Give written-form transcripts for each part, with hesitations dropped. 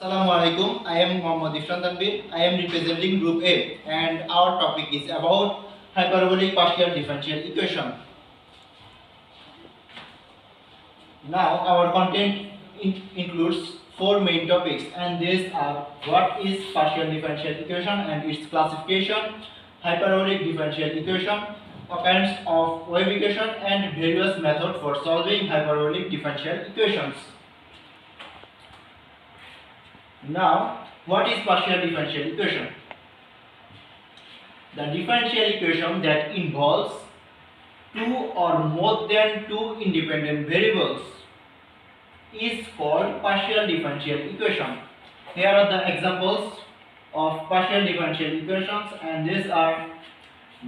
Assalamu alaikum. I am Muhammad Ifran Tanvir. I am representing Group A, and our topic is about hyperbolic partial differential equation. Now, our content includes four main topics, and these are: what is partial differential equation and its classification, hyperbolic differential equation, occurrence of wave equation, and various methods for solving hyperbolic differential equations. Now, what is partial differential equation? The differential equation that involves two or more than two independent variables is called partial differential equation. Here are the examples of partial differential equations, and these are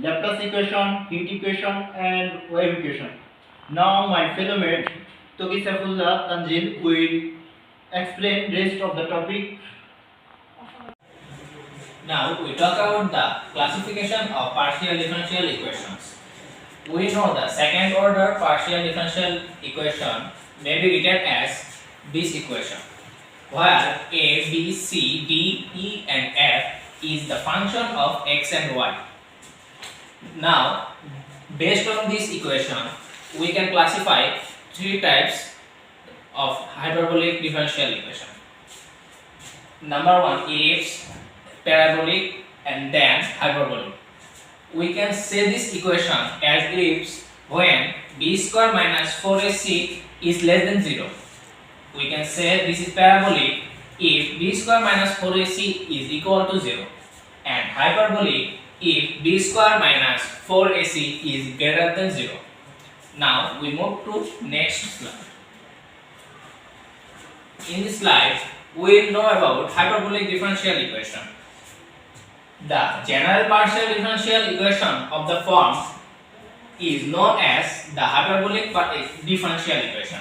Laplace equation, heat equation, and wave equation. Now, my fellow mate Toki Saifullah Tanzil will explain rest of the topic. Now we talk about the classification of partial differential equations. We know the second order partial differential equation may be written as this equation, where a, b, c, d, e and f is the function of x and y. Now, based on this equation, we can classify three types of hyperbolic differential equation. Number one, ellipse, parabolic, and then hyperbolic. We can say this equation as ellipse when b square minus 4ac is less than 0. We can say this is parabolic if b square minus 4ac is equal to 0, and hyperbolic if b square minus 4ac is greater than 0. Now we move to next slide. In this slide, we will know about hyperbolic differential equation. The general partial differential equation of the form is known as the hyperbolic differential equation.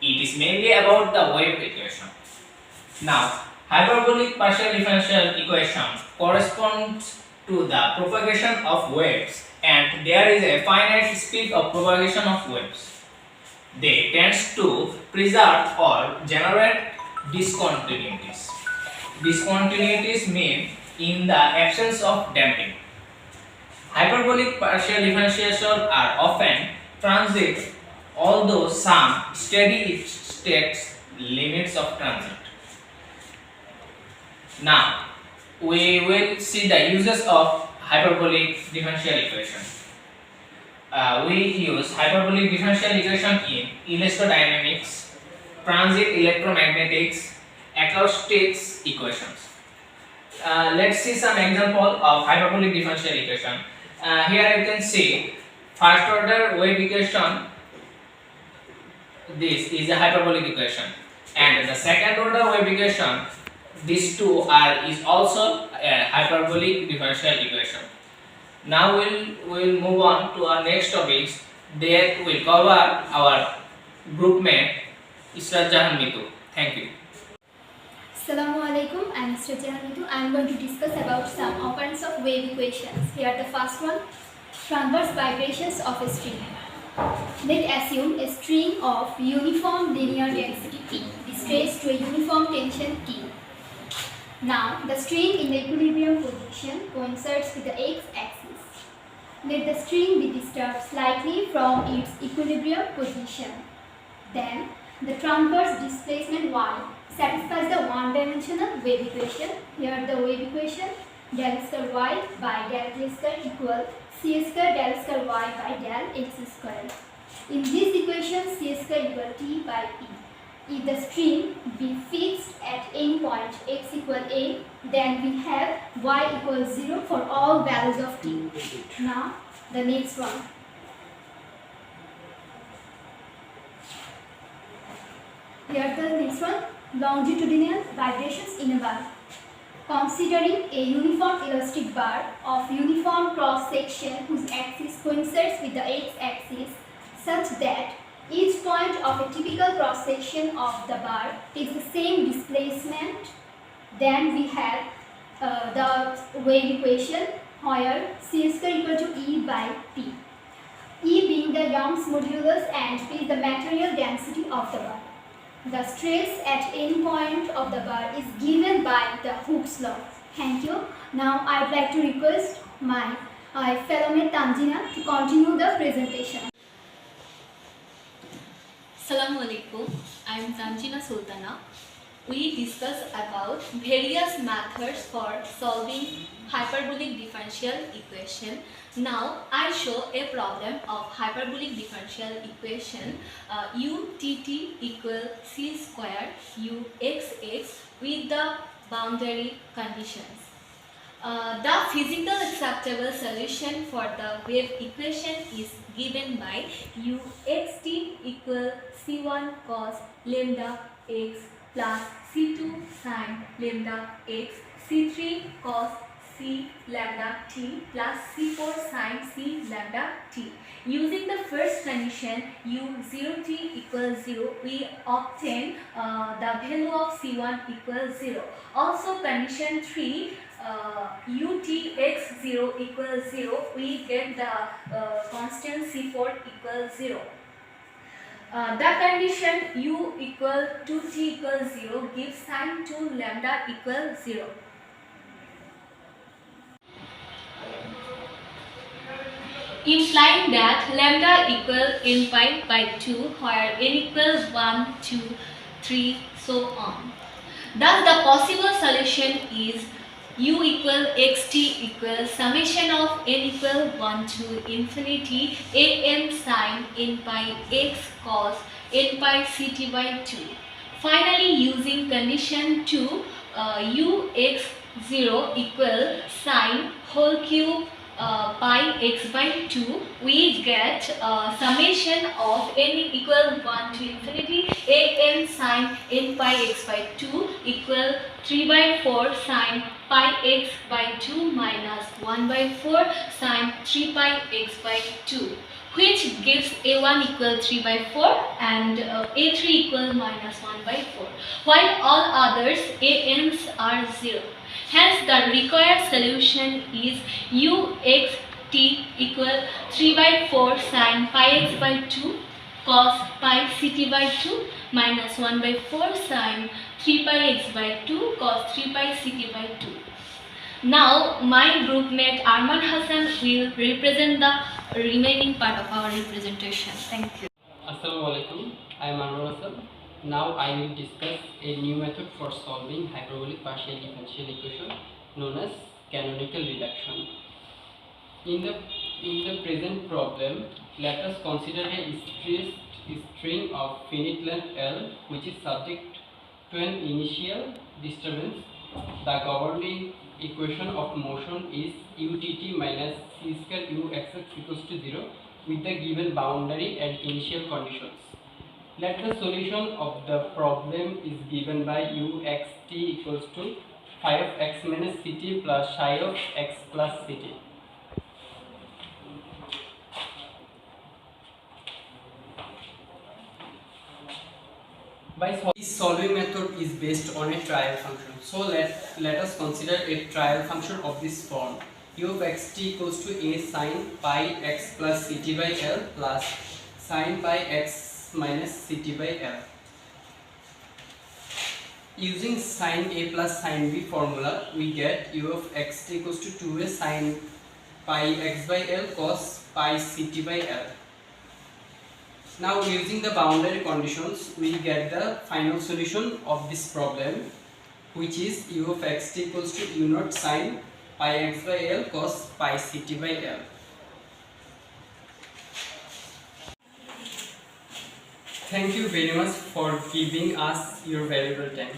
It is mainly about the wave equation. Now, hyperbolic partial differential equation corresponds to the propagation of waves, and there is a finite speed of propagation of waves. They tend to preserve or generate discontinuities. Discontinuities mean in the absence of damping. Hyperbolic partial differentiation are often transient, although some steady states limits of transit. Now, we will see the uses of hyperbolic differential equation. We use hyperbolic differential equation in electrodynamics, transit electromagnetics, acoustics equations. Let's see some example of hyperbolic differential equation. Here you can see first order wave equation. This is a hyperbolic equation, and the second order wave equation. These two is also a hyperbolic differential equation. Now we'll move on to our next topics. There will cover our group mate Israt Jahan Mitu. Thank you. Assalamu alaikum, I am Mr. Jahanitu. I am going to discuss about some occurrence of wave equations. Here the first one, transverse vibrations of a string. Let's assume a string of uniform linear density T is raised to a uniform tension T. Now the string in the equilibrium position coincides with the x-axis. Let the string be disturbed slightly from its equilibrium position. Then the transverse displacement y satisfies the one-dimensional wave equation. Here the wave equation del square y by del t square equal c square del square y by del x square. In this equation, c square equal t by p. If the string be fixed at any point x equal a, then we have y equals 0 for all values of t. Now the next one. Here the next one, longitudinal vibrations in a bar. Considering a uniform elastic bar of uniform cross section whose axis coincides with the x-axis such that each point of a typical cross section of the bar takes the same displacement, then we have the wave equation where c square equal to E by P. E being the Young's modulus and P is the material density of the bar. The stress at any point of the bar is given by the Hooke's law. Thank you. Now I'd like to request my fellow mate Tanjina to continue the presentation. Assalamu alaikum. I am Tanjina Sultana. We discuss about various methods for solving hyperbolic differential equation. Now I show a problem of hyperbolic differential equation utt equal c square uxx with the boundary conditions. The physical acceptable solution for the wave equation is given by uxt equal c1 cos lambda x plus c2 sin lambda x, c3 cos c lambda t plus c4 sin c lambda t. Using the first condition u0t equals 0, we obtain the value of c1 equals 0. Also condition 3 utx0 equals 0, we get the constant c4 equals 0. The condition u equal to t equals 0 gives sin 2 lambda equals 0. Implying that lambda equal n pi by 2 where n equals 1, 2, 3, so on. Thus the possible solution is u equal xt equal summation of n equal 1 to infinity am sin n pi x cos n pi ct by 2. Finally, using condition 2 ux0 equal sin whole cube pi x by 2, we get summation of n equal 1 to infinity am sin n pi x by 2 equal 3 by 4 sin pi x by 2 minus 1 by 4 sin 3 pi x by 2, which gives a1 equal 3 by 4 and a3 equal minus 1 by 4, while all others am's are 0. Hence the required solution is uxt equal 3 by 4 sin pi x by 2 cos pi ct by 2 minus 1 by 4 sin 3 pi x by 2 cos 3 pi ct by 2. Now my group mate Arman Hassan will represent the remaining part of our representation. Thank you. Assalamu alaikum. I am Arman Hassan. Now I will discuss a new method for solving hyperbolic partial differential equation known as canonical reduction. In the present problem, let us consider a stressed string of finite length L which is subject to an initial disturbance. The governing equation of motion is utt minus c square uxx equals to 0 with the given boundary and initial conditions. Let the solution of the problem is given by uxt equals to phi of x minus ct plus psi of x plus ct. This solving method is based on a trial function. So let us consider a trial function of this form. U of xt equals to a sin pi x plus ct by L plus sin pi x minus ct by L. Using sin a plus sin b formula, we get u of xt equals to 2a sin pi x by L cos pi ct by L. Now using the boundary conditions, we get the final solution of this problem, which is u of xt equals to u naught sin pi x by L cos pi ct by L. Thank you very much for giving us your valuable time.